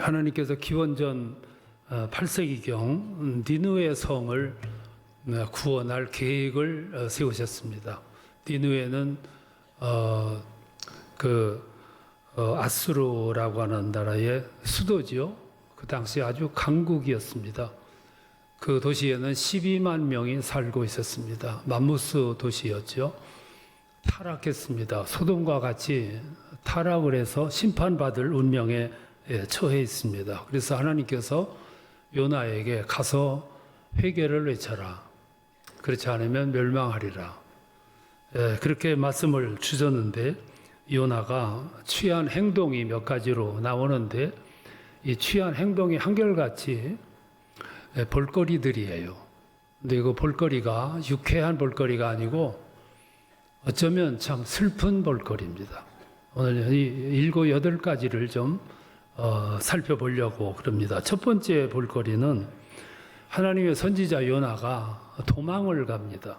하나님께서 기원전 8세기경 니느웨 성을 구원할 계획을 세우셨습니다. 니느웨는 아수르라고 하는 나라의 수도지요. 그 당시 아주 강국이었습니다. 그 도시에는 12만 명이 살고 있었습니다. 맘무스 도시였죠. 타락했습니다. 소돔과 같이 타락을 해서 심판받을 운명에 처해 있습니다. 그래서 하나님께서 요나에게 가서 회개를 외쳐라. 그렇지 않으면 멸망하리라. 그렇게 말씀을 주셨는데 요나가 취한 행동이 몇 가지로 나오는데 이 취한 행동이 한결같이 볼거리들이에요. 근데 그 볼거리가 유쾌한 볼거리가 아니고 어쩌면 참 슬픈 볼거리입니다. 오늘 이 7, 8가지를 좀 살펴보려고 그럽니다. 첫 번째 볼거리는 하나님의 선지자 요나가 도망을 갑니다.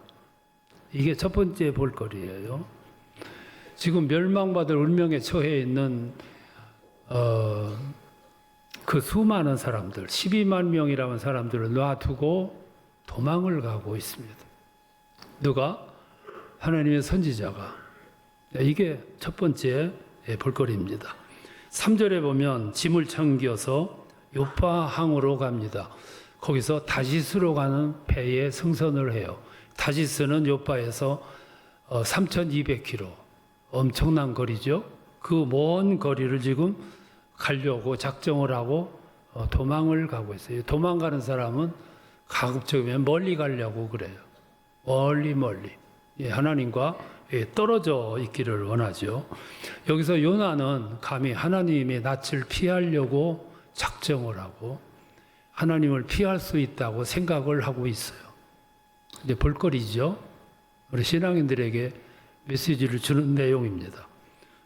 이게 첫 번째 볼거리예요. 지금 멸망받을 운명에 처해 있는 그 수많은 사람들, 12만 명이라는 사람들을 놔두고 도망을 가고 있습니다. 누가? 하나님의 선지자가. 이게 첫 번째 볼거리입니다. 3절에 보면 짐을 챙겨서 요파항으로 갑니다. 거기서 다시스로 가는 배에 승선을 해요. 다시스는 요파에서 3,200km, 엄청난 거리죠. 그 먼 거리를 지금 가려고 작정을 하고 도망을 가고 있어요. 도망가는 사람은 가급적이면 멀리 가려고 그래요. 멀리. 하나님과 떨어져 있기를 원하죠. 여기서 요나는 감히 하나님의 낯을 피하려고 작정을 하고 하나님을 피할 수 있다고 생각을 하고 있어요. 이제 볼거리죠. 우리 신앙인들에게 메시지를 주는 내용입니다.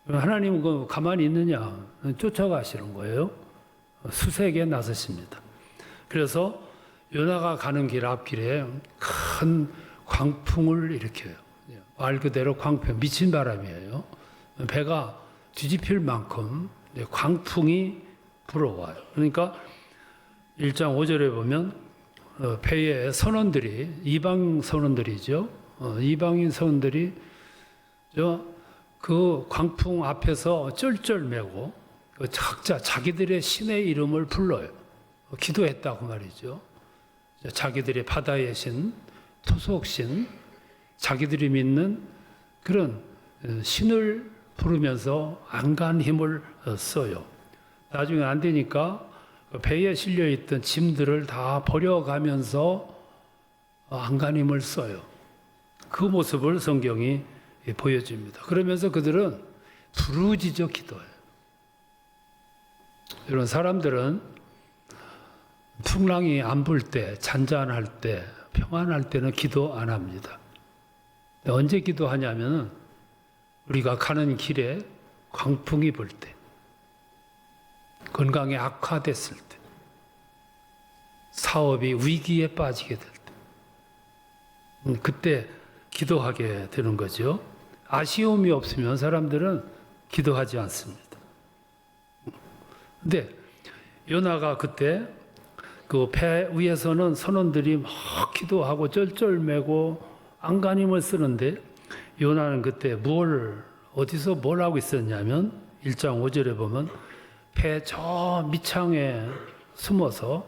하나님은 가만히 있느냐? 쫓아가시는 거예요. 수색에 나서십니다. 그래서 요나가 가는 길 앞길에 큰 광풍을 일으켜요. 말 그대로 광풍, 미친 바람이에요. 배가 뒤집힐 만큼 광풍이 불어와요. 그러니까 1장 5절에 보면 배의 선원들이, 이방 선원들이죠. 이방인 선원들이 그 광풍 앞에서 쩔쩔매고 각자 자기들의 신의 이름을 불러요. 기도했다고 말이죠. 자기들의 바다의 신, 토속신, 자기들이 믿는 그런 신을 부르면서 안간 힘을 써요. 나중에 안 되니까 배에 실려있던 짐들을 다 버려가면서 안간 힘을 써요. 그 모습을 성경이 보여줍니다. 그러면서 그들은 부르짖어 기도해요. 이런 사람들은 풍랑이 안 불 때, 잔잔할 때, 평안할 때는 기도 안 합니다. 언제 기도하냐면 우리가 가는 길에 광풍이 불 때, 건강이 악화됐을 때, 사업이 위기에 빠지게 될 때, 그때 기도하게 되는 거죠. 아쉬움이 없으면 사람들은 기도하지 않습니다. 근데 요나가 그때 그 배 위에서는 선원들이 막 기도하고 쩔쩔매고 안간힘을 쓰는데 요나는 그때 어디서 뭘 하고 있었냐면 1장 5절에 보면 배 저 밑창에 숨어서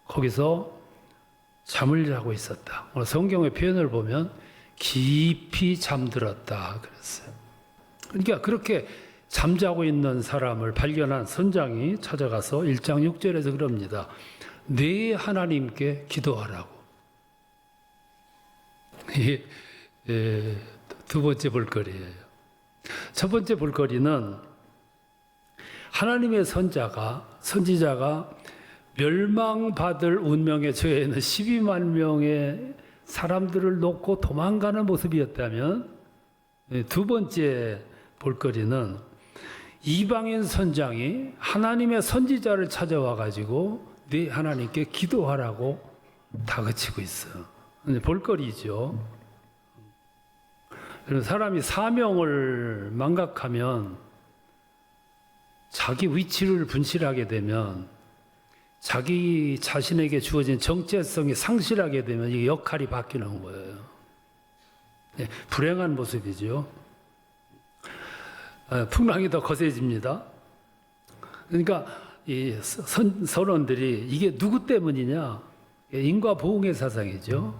거기서 잠을 자고 있었다. 성경의 표현을 보면 깊이 잠들었다 그랬어요. 그러니까 그렇게 잠자고 있는 사람을 발견한 선장이 찾아가서 1장 6절에서 그럽니다. 네 하나님께 기도하라고. 이게 두 번째 볼거리예요. 첫 번째 볼거리는 하나님의 선지자가 멸망받을 운명에 처해 있는 12만 명의 사람들을 놓고 도망가는 모습이었다면, 두 번째 볼거리는 이방인 선장이 하나님의 선지자를 찾아와 가지고 네 하나님께 기도하라고 다그치고 있어요. 볼거리죠. 사람이 사명을 망각하면 자기 위치를 분실하게 되면 자기 자신에게 주어진 정체성이 상실하게 되면 이 역할이 바뀌는 거예요. 네, 불행한 모습이죠. 풍랑이 더 거세집니다. 그러니까 이 선원들이 이게 누구 때문이냐? 인과 보응의 사상이죠.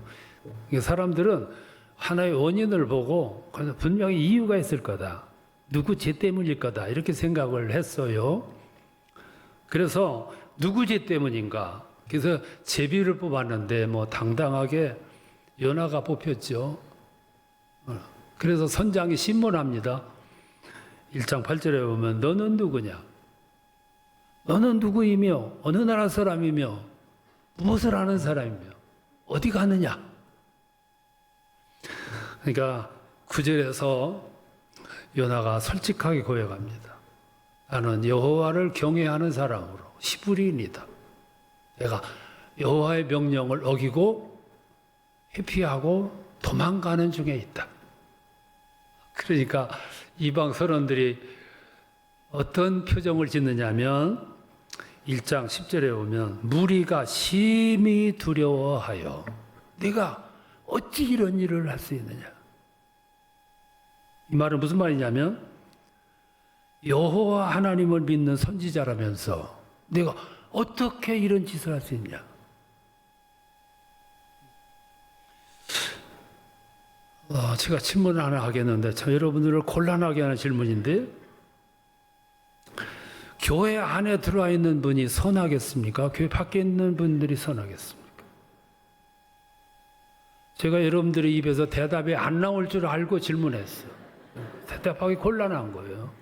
사람들은 하나의 원인을 보고 분명히 이유가 있을 거다. 누구 죄 때문일 거다. 이렇게 생각을 했어요. 그래서 누구 죄 때문인가? 그래서 제비를 뽑았는데 뭐 당당하게 요나가 뽑혔죠. 그래서 선장이 신문합니다. 1장 8절에 보면 너는 누구냐? 너는 누구이며 어느 나라 사람이며 무엇을 하는 사람이며 어디 가느냐? 그러니까 9절에서 요나가 솔직하게 고백합니다. 나는 여호와를 경외하는 사람으로 히브리인이다. 내가 여호와의 명령을 어기고 회피하고 도망가는 중에 있다. 그러니까 이방 선원들이 어떤 표정을 짓느냐면 1장 10절에 보면 무리가 심히 두려워하여 내가 어찌 이런 일을 할 수 있느냐. 이 말은 무슨 말이냐면 여호와 하나님을 믿는 선지자라면서 내가 어떻게 이런 짓을 할 수 있냐. 제가 질문을 하나 하겠는데 참 여러분들을 곤란하게 하는 질문인데 교회 안에 들어와 있는 분이 선하겠습니까? 교회 밖에 있는 분들이 선하겠습니까? 제가 여러분들의 입에서 대답이 안 나올 줄 알고 질문했어요. 대답하기 곤란한 거예요.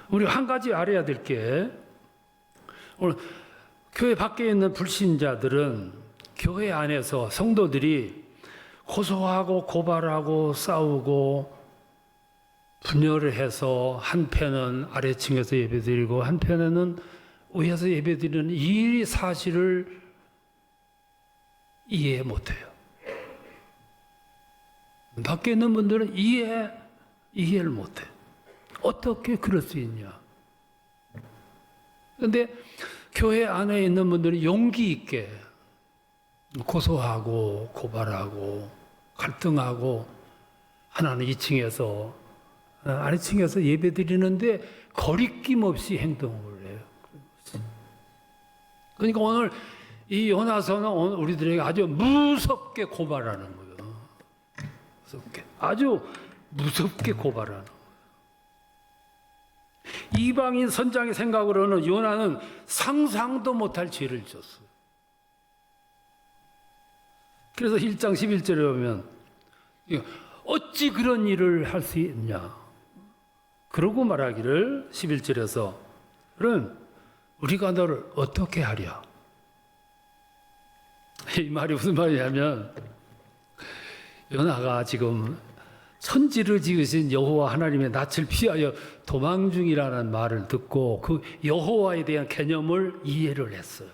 우리 한 가지 알아야 될 게 오늘 교회 밖에 있는 불신자들은 교회 안에서 성도들이 고소하고 고발하고 싸우고 분열을 해서 한편은 아래층에서 예배드리고 한편에는 위에서 예배드리는 이 사실을 이해 못해요. 밖에 있는 분들은 이해를 못해요. 어떻게 그럴 수 있냐? 그런데 교회 안에 있는 분들은 용기 있게 고소하고 고발하고 갈등하고 하나는 2층에서 아래층에서 예배드리는데 거리낌 없이 행동을 해요. 그러니까 오늘 이 요나서는 오늘 우리들에게 아주 무섭게 고발하는 거예요. 무섭게. 아주 무섭게 고발하는 거예요. 이방인 선장의 생각으로는 요나는 상상도 못할 죄를 졌어요. 그래서 1장 11절에 보면 어찌 그런 일을 할 수 있냐. 그러고 말하기를 11절에서 그럼 우리가 너를 어떻게 하랴. 이 말이 무슨 말이냐면 요나가 지금 천지를 지으신 여호와 하나님의 낯을 피하여 도망 중이라는 말을 듣고 그 여호와에 대한 개념을 이해를 했어요.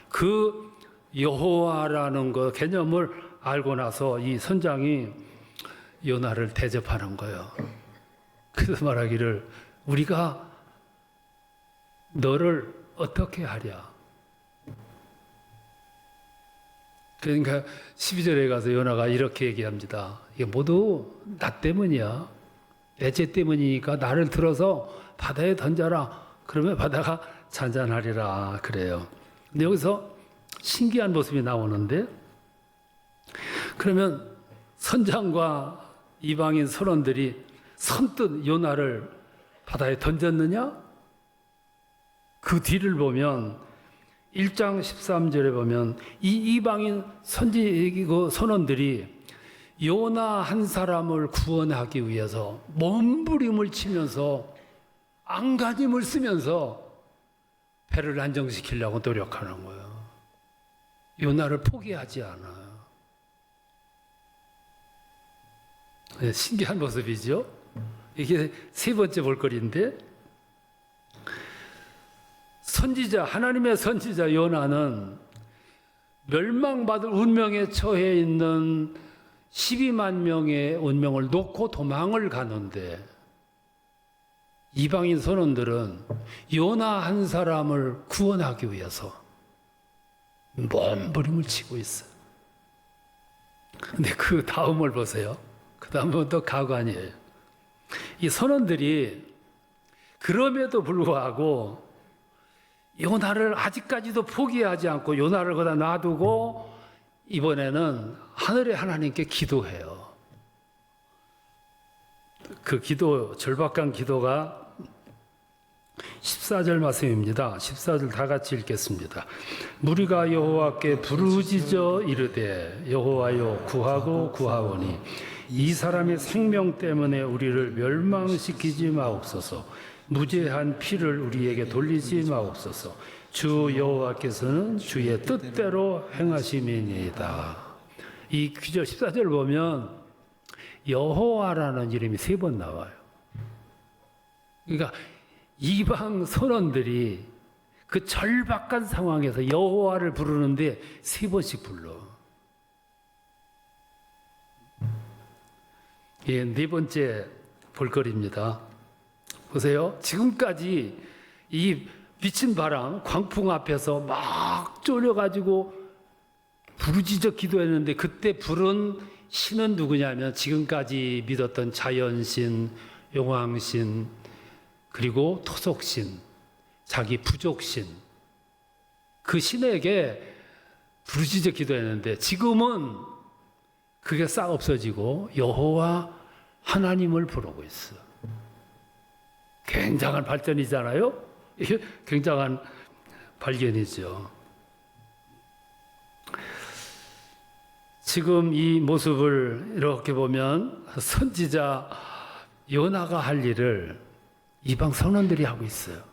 그 여호와라는 그 개념을 알고 나서 이 선장이 요나를 대접하는 거예요. 그래서 말하기를 우리가 너를 어떻게 하랴. 그러니까 12절에 가서 요나가 이렇게 얘기합니다. 이게 모두 나 때문이야. 내 죄 때문이니까 나를 들어서 바다에 던져라. 그러면 바다가 잔잔하리라. 그래요. 근데 여기서 신기한 모습이 나오는데 그러면 선장과 이방인 선원들이 선뜻 요나를 바다에 던졌느냐? 그 뒤를 보면 1장 13절에 보면 이 이방인 선원들이 요나 한 사람을 구원하기 위해서 몸부림을 치면서 안간힘을 쓰면서 배를 안정시키려고 노력하는 거예요. 요나를 포기하지 않아요. 네, 신기한 모습이죠. 이게 세 번째 볼거리인데 하나님의 선지자 요나는 멸망받을 운명에 처해 있는 12만 명의 운명을 놓고 도망을 가는데 이방인 선원들은 요나 한 사람을 구원하기 위해서 몸부림을 치고 있어요. 근데 그 다음을 보세요. 그 다음은 또 가관이에요. 이 선원들이 그럼에도 불구하고 요나를 아직까지도 포기하지 않고 요나를 거다 놔두고 이번에는 하늘의 하나님께 기도해요. 그 기도, 절박한 기도가 14절 말씀입니다. 14절 다 같이 읽겠습니다. 무리가 여호와께 부르짖어 이르되 여호와여 구하고 구하오니 이 사람의 생명 때문에 우리를 멸망시키지 마옵소서. 무죄한 피를 우리에게 돌리지 마옵소서. 주 여호와께서는 주의 뜻대로 행하심이니이다. 이 구절 14절 보면 여호와라는 이름이 3번 나와요. 그러니까 이방 선원들이 그 절박한 상황에서 여호와를 부르는데 3번씩 불러. 예, 4번째 볼거리입니다. 보세요. 지금까지 이 미친 바람, 광풍 앞에서 막 쫄려가지고 부르짖어 기도했는데 그때 부른 신은 누구냐면 지금까지 믿었던 자연신, 용왕신, 그리고 토속신, 자기 부족신, 그 신에게 부르짖어 기도했는데 지금은 그게 싹 없어지고 여호와 하나님을 부르고 있어. 굉장한 발전이잖아요. 이게 굉장한 발견이죠. 지금 이 모습을 이렇게 보면 선지자 요나가 할 일을 이방 선원들이 하고 있어요.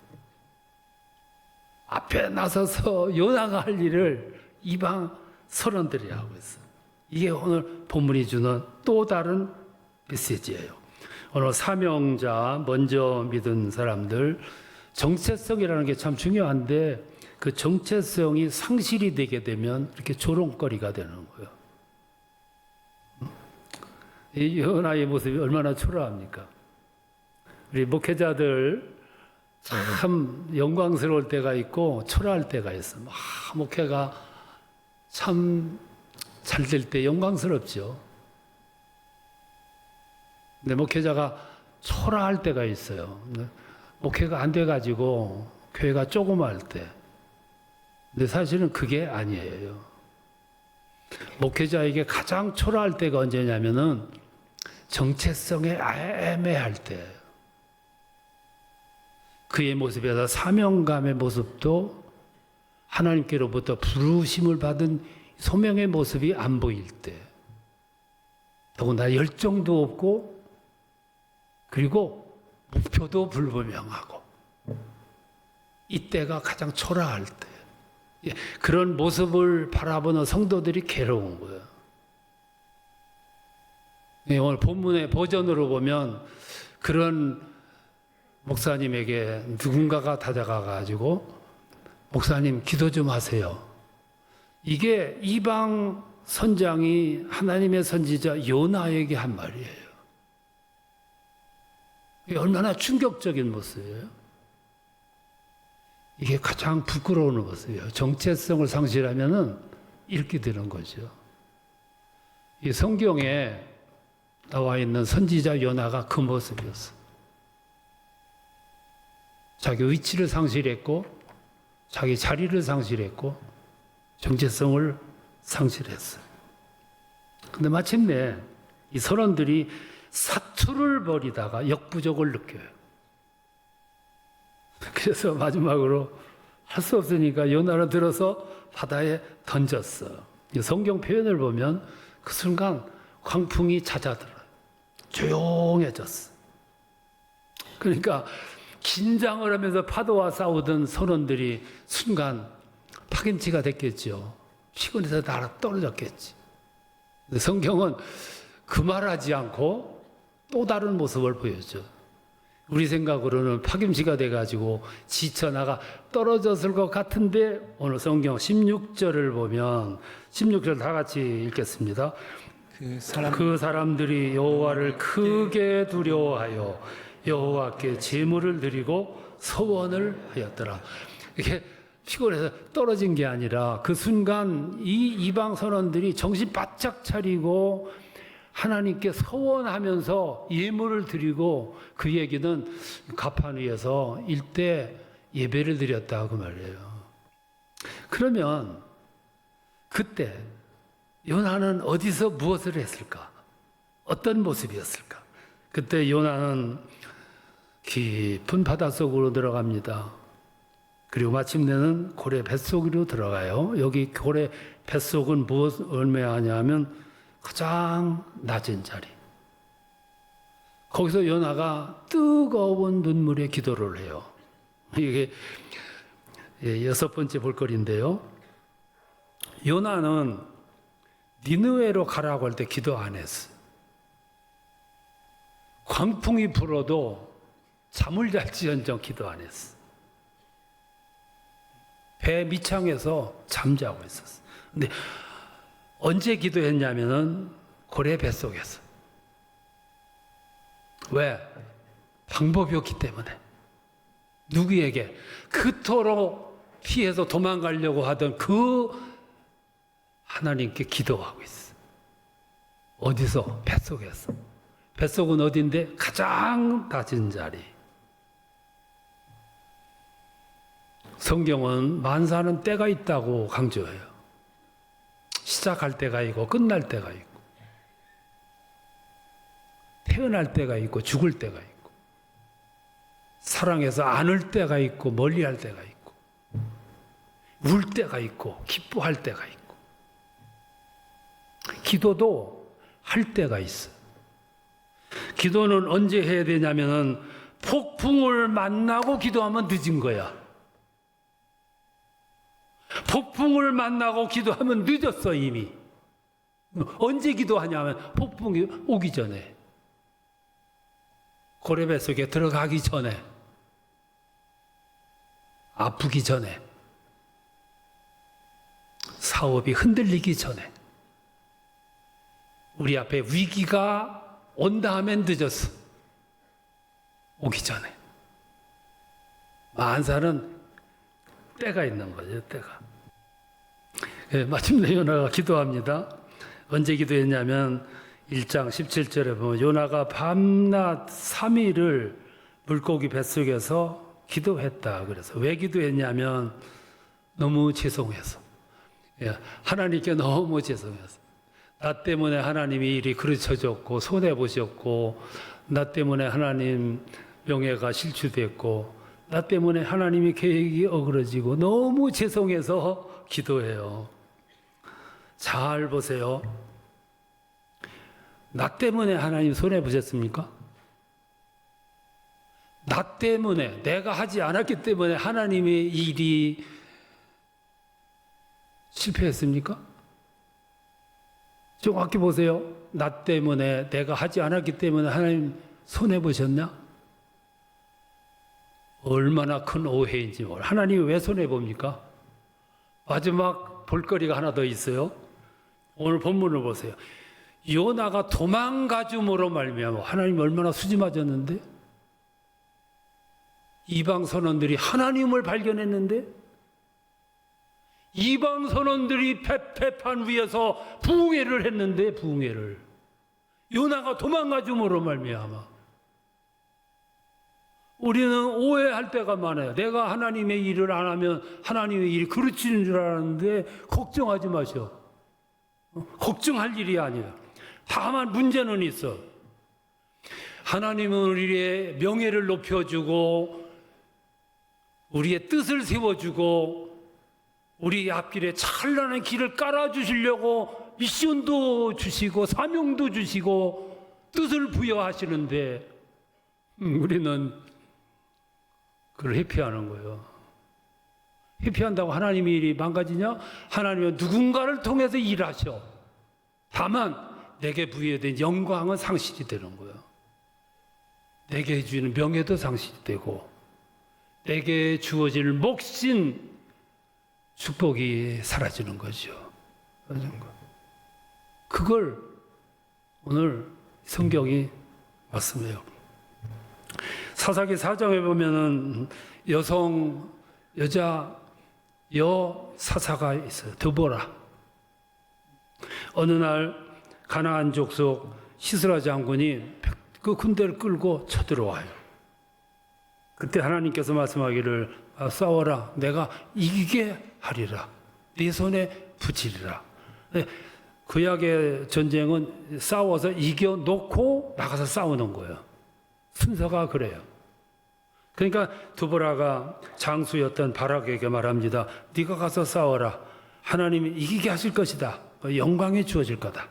앞에 나서서 요나가 할 일을 이방 선원들이 하고 있어요. 이게 오늘 본문이 주는 또 다른 메시지예요. 오늘 사명자, 먼저 믿은 사람들, 정체성이라는 게 참 중요한데 그 정체성이 상실이 되게 되면 이렇게 조롱거리가 되는 거예요. 이 요나의 모습이 얼마나 초라합니까? 우리 목회자들 참 영광스러울 때가 있고 초라할 때가 있어요. 목회가 참 잘 될 때 영광스럽죠. 근데 목회자가 초라할 때가 있어요. 목회가 안 돼가지고 교회가 조그마할 때. 근데 사실은 그게 아니에요. 목회자에게 가장 초라할 때가 언제냐면은 정체성에 애매할 때. 그의 모습에서 사명감의 모습도 하나님께로부터 부르심을 받은 소명의 모습이 안 보일 때. 더군다나 열정도 없고 그리고 목표도 불분명하고 이때가 가장 초라할 때. 그런 모습을 바라보는 성도들이 괴로운 거예요. 오늘 본문의 버전으로 보면 그런 목사님에게 누군가가 다가가 가지고 목사님 기도 좀 하세요. 이게 이방 선장이 하나님의 선지자 요나에게 한 말이에요. 이게 얼마나 충격적인 모습이에요. 이게 가장 부끄러운 모습이에요. 정체성을 상실하면은 이렇게 되는 거죠. 이 성경에 나와 있는 선지자 요나가 그 모습이었어요. 자기 위치를 상실했고, 자기 자리를 상실했고, 정체성을 상실했어요. 근데 마침내 이 선원들이 사투를 벌이다가 역부족을 느껴요. 그래서 마지막으로 할 수 없으니까 요나를 들어서 바다에 던졌어. 성경 표현을 보면 그 순간 광풍이 잦아들어요. 조용해졌어. 그러니까 긴장을 하면서 파도와 싸우던 선원들이 순간 파김치가 됐겠죠. 피곤해서 날아 떨어졌겠지. 성경은 그 말하지 않고 또 다른 모습을 보여줘. 우리 생각으로는 파김치가 돼가지고 지쳐나가 떨어졌을 것 같은데 오늘 성경 16절을 보면 16절 다 같이 읽겠습니다. 그 사람들이 여호와를 크게 두려워하여 여호와께 제물을 드리고 서원을 하였더라. 이렇게 피곤해서 떨어진 게 아니라 그 순간 이 이방 선원들이 정신 바짝 차리고 하나님께 서원하면서 예물을 드리고, 그 얘기는 가판 위에서 일대 예배를 드렸다고 말해요. 그러면 그때 요나는 어디서 무엇을 했을까? 어떤 모습이었을까? 그때 요나는 깊은 바닷속으로 들어갑니다. 그리고 마침내는 고래 뱃속으로 들어가요. 여기 고래 뱃속은 무엇을 의미하냐면 가장 낮은 자리. 거기서 요나가 뜨거운 눈물의 기도를 해요. 이게 6번째 볼거리인데요. 요나는 니느웨로 가라고 할 때 기도 안 했어요. 광풍이 불어도 잠을 잘지언정 기도 안 했어. 배 밑창에서 잠자고 있었어. 근데 언제 기도했냐면은 고래 뱃속에서. 왜? 방법이 없기 때문에. 누구에게? 그토록 피해서 도망가려고 하던 그 하나님께 기도하고 있어. 어디서? 뱃속에서. 뱃속은 어딘데? 가장 낮은 자리. 성경은 만사는 때가 있다고 강조해요. 시작할 때가 있고 끝날 때가 있고, 태어날 때가 있고 죽을 때가 있고, 사랑해서 안을 때가 있고 멀리할 때가 있고, 울 때가 있고 기뻐할 때가 있고, 기도도 할 때가 있어. 기도는 언제 해야 되냐면은 폭풍을 만나고 기도하면 늦은 거야. 폭풍을 만나고 기도하면 늦었어 이미. 언제 기도하냐면 폭풍이 오기 전에, 고래 뱃속에 들어가기 전에, 아프기 전에, 사업이 흔들리기 전에, 우리 앞에 위기가 온다 하면 늦었어. 오기 전에. 만사는 때가 있는 거죠, 때가. 마침내 요나가 기도합니다. 언제 기도했냐면 1장 17절에 보면 요나가 밤낮 3일을 물고기 뱃속에서 기도했다. 그래서 왜 기도했냐면 너무 죄송해서. 하나님께 너무 죄송해서. 나 때문에 하나님이 일이 그르쳐졌고 손해보셨고, 나 때문에 하나님 명예가 실추됐고, 나 때문에 하나님의 계획이 어그러지고 너무 죄송해서 기도해요. 잘 보세요. 나 때문에 하나님 손해보셨습니까? 나 때문에, 내가 하지 않았기 때문에 하나님의 일이 실패했습니까? 정확히 보세요. 나 때문에, 내가 하지 않았기 때문에 하나님 손해보셨냐? 얼마나 큰 오해인지 몰라. 하나님이 왜 손해봅니까? 마지막 볼거리가 하나 더 있어요. 오늘 본문을 보세요. 요나가 도망가줌으로 말미암아 하나님 얼마나 수지 맞았는데, 이방 선원들이 하나님을 발견했는데, 이방 선원들이 패판 위에서 부흥회를 했는데, 부흥회를 요나가 도망가줌으로 말미암아. 우리는 오해할 때가 많아요. 내가 하나님의 일을 안 하면 하나님의 일이 그르치는 줄 알았는데, 걱정하지 마셔. 걱정할 일이 아니야. 다만 문제는 있어. 하나님은 우리의 명예를 높여주고 우리의 뜻을 세워주고 우리 앞길에 찬란한 길을 깔아주시려고 미션도 주시고 사명도 주시고 뜻을 부여하시는데, 우리는 그걸 회피하는 거예요. 회피한다고 하나님의 일이 망가지냐? 하나님은 누군가를 통해서 일하셔. 다만 내게 부여된 영광은 상실이 되는 거예요. 내게 주는 명예도 상실이 되고 내게 주어질 몫인 축복이 사라지는 거죠. 그걸 오늘 성경이 말씀해요. 사사기 4장에 보면은 여자 사사가 있어요. 드보라. 어느 날 가나안 족속 시스라 장군이 그 군대를 끌고 쳐들어와요. 그때 하나님께서 말씀하기를 싸워라. 내가 이기게 하리라. 네 손에 붙이리라. 구약의 전쟁은 싸워서 이겨놓고 나가서 싸우는 거예요. 순서가 그래요. 그러니까 드보라가 장수였던 바락에게 말합니다. 네가 가서 싸워라. 하나님이 이기게 하실 것이다. 영광이 주어질 거다.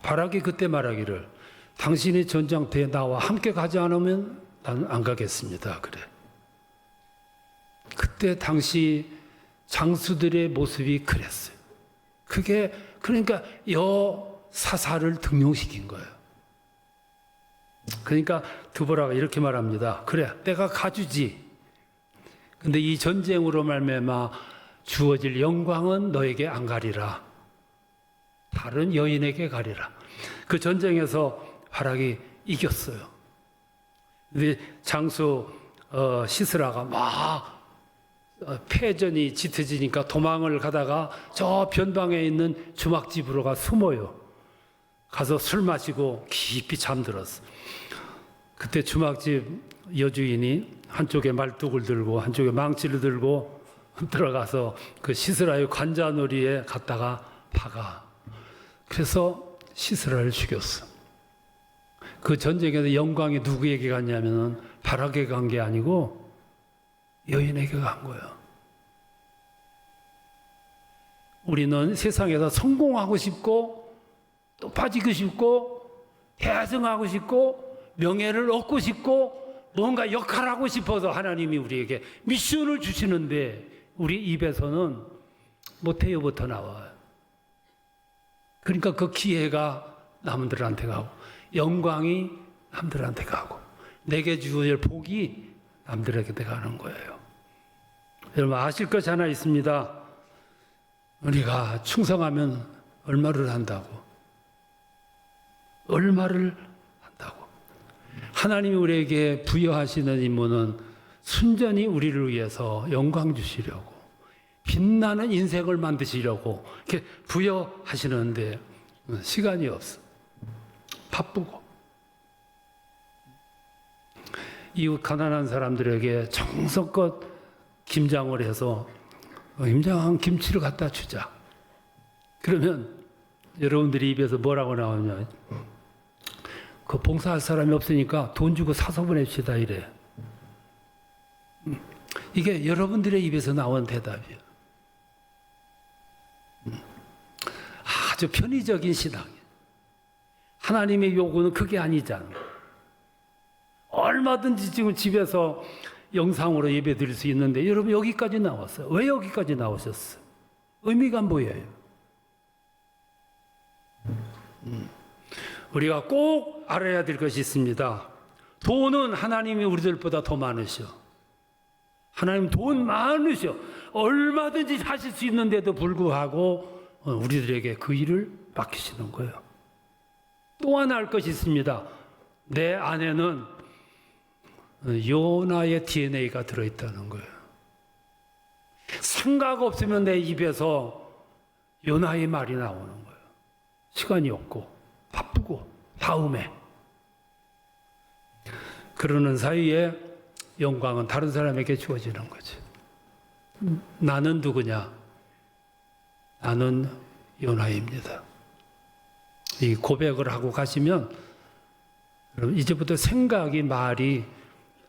바락이 그때 말하기를 당신이 전장터에 나와 함께 가지 않으면 나는 안 가겠습니다. 그래. 그때 당시 장수들의 모습이 그랬어요. 그게 그러니까 사사를 등용시킨 거예요. 그러니까 드보라가 이렇게 말합니다. 그래, 내가 가주지. 근데 이 전쟁으로 말미암아 주어질 영광은 너에게 안 가리라. 다른 여인에게 가리라. 그 전쟁에서 바락이 이겼어요. 근데 장수 시스라가 막 패전이 짙어지니까 도망을 가다가 저 변방에 있는 주막집으로 가 숨어요. 가서 술 마시고 깊이 잠들었어. 그때 주막집 여주인이 한쪽에 말뚝을 들고 한쪽에 망치를 들고 들어가서 그 시스라의 관자놀이에 갔다가 박아. 그래서 시스라를 죽였어. 그 전쟁에서 영광이 누구에게 갔냐면은 바락에게 간 게 아니고 여인에게 간 거예요. 우리는 세상에서 성공하고 싶고 또 빠지고 싶고 대성하고 싶고 명예를 얻고 싶고 뭔가 역할하고 싶어서 하나님이 우리에게 미션을 주시는데 우리 입에서는 못해요부터 나와요. 그러니까 그 기회가 남들한테 가고 영광이 남들한테 가고 내게 주어질 복이 남들에게 가는 거예요. 여러분 아실 것이 하나 있습니다. 우리가 충성하면 얼마를 한다고. 얼마를 한다고. 하나님이 우리에게 부여하시는 임무는 순전히 우리를 위해서 영광 주시려고 빛나는 인생을 만드시려고 이렇게 부여하시는데 시간이 없어. 바쁘고. 이웃 가난한 사람들에게 정성껏 김장을 해서 김장한 김치를 갖다 주자. 그러면 여러분들이 입에서 뭐라고 나오냐? 그 봉사할 사람이 없으니까 돈 주고 사서 보냅시다 이래. 이게 여러분들의 입에서 나온 대답이에요. 아주 편의적인 신앙이에요. 하나님의 요구는 그게 아니잖아. 얼마든지 지금 집에서 영상으로 예배 드릴 수 있는데 여러분 여기까지 나왔어요. 왜 여기까지 나오셨어요? 의미가 뭐예요? 우리가 꼭 알아야 될 것이 있습니다. 돈은 하나님이 우리들보다 더 많으셔. 하나님 돈 많으셔. 얼마든지 하실 수 있는데도 불구하고 우리들에게 그 일을 맡기시는 거예요. 또 하나 할 것이 있습니다. 내 안에는 요나의 DNA가 들어있다는 거예요. 생각 없으면 내 입에서 요나의 말이 나오는 거예요. 시간이 없고 바쁘고 다음에 그러는 사이에 영광은 다른 사람에게 주어지는 거죠. 나는 누구냐? 나는 요나입니다. 이 고백을 하고 가시면 여러분 이제부터 생각이 말이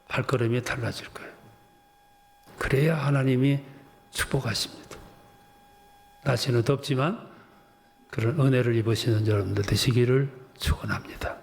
발걸음이 달라질 거예요. 그래야 하나님이 축복하십니다. 날씨는 덥지만 그런 은혜를 입으시는 여러분들 되시기를 축원합니다.